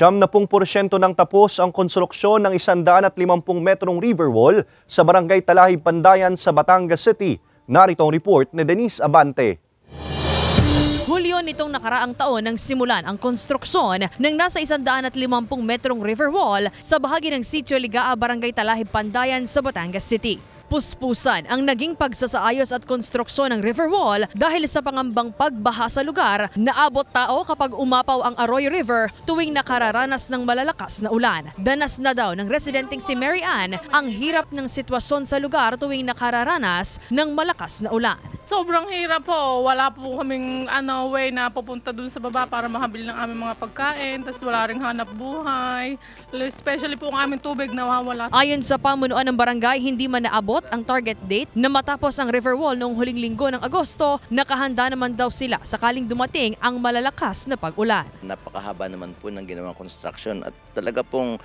70% nang tapos ang konstruksyon ng 150 metrong river wall sa Barangay Talahib, Pandayan sa Batangas City. Narito ang report ni Denise Abante. Hulyo nitong nakaraang taon nang simulan ang konstruksyon ng nasa 150 metrong river wall sa bahagi ng Sitio Ligaa, Barangay Talahib, Pandayan sa Batangas City. Puspusan ang naging pagsasaayos at konstruksyon ng river wall dahil sa pangambang pagbaha sa lugar. Naabot tao kapag umapaw ang Arroyo River tuwing nakararanas ng malalakas na ulan. Danas na daw ng residenteng si Mary Ann ang hirap ng sitwasyon sa lugar tuwing nakararanas ng malakas na ulan. Sobrang hirap po. Wala po kaming way na pupunta dun sa baba para makabili ng aming mga pagkain. Tapos wala ring hanap buhay. Especially po ang aming tubig nawawala. Ayon sa pamunuan ng barangay, hindi man naabot ang target date na matapos ang river wall noong huling linggo ng Agosto. Nakahanda naman daw sila sakaling dumating ang malalakas na pag-ulan. Napakahaba naman po ng ginawang construction at talaga pong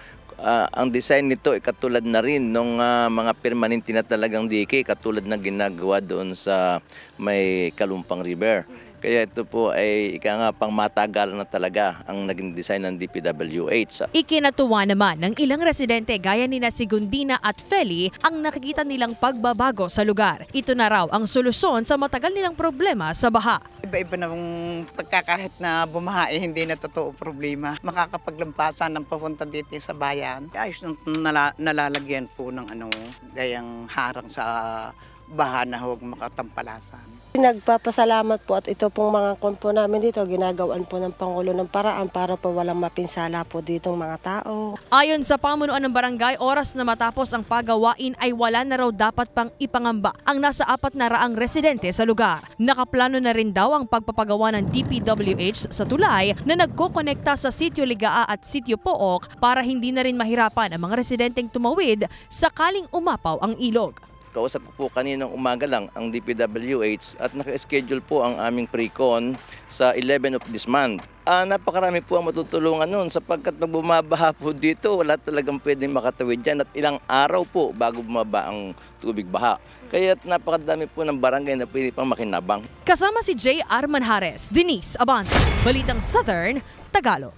ang design nito ay katulad na rin ng mga permanente na talagang dike, katulad na ginagawa doon sa may Kalumpang River. Kaya ito po ay pang matagalan na talaga ang naging design ng DPWH. Ikinatuwa naman ng ilang residente gaya ni si Gundina at Feli ang nakikita nilang pagbabago sa lugar. Ito na raw ang solusyon sa matagal nilang problema sa baha. Iba-iba na pagkakahit na bumaha hindi na totoo problema. Makakapaglampasan ng papunta dito sa bayan. Ayos nung nalalagyan po ng gayang harang sa baha na huwag makatampalasan. Nagpapasalamat po at ito pong mga konpo namin dito, ginagawaan po ng Pangulo ng paraan para po walang mapinsala po ditong mga tao. Ayon sa pamunuan ng barangay, oras na matapos ang pagawain ay wala na raw dapat pang ipangamba ang nasa 400 residente sa lugar. Nakaplano na rin daw ang pagpapagawa ng DPWH sa tulay na nagkokonekta sa Sitio Ligaa at Sitio Pook para hindi na rin mahirapan ang mga residenteng tumawid sakaling umapaw ang ilog. Kausap ko po kaninang umaga lang ang DPWH at naka-schedule po ang aming pre-con sa 11 of this month. Napakarami po ang matutulungan noon sapagkat pag bumabaha po dito, wala talagang pwedeng makatawid dyan at ilang araw po bago bumaba ang tubig baha. Kaya napakadami po ng barangay na pwede pang makinabang. Kasama si J. R. Manjares, Denise Abante, Balitang Southern, Tagalog.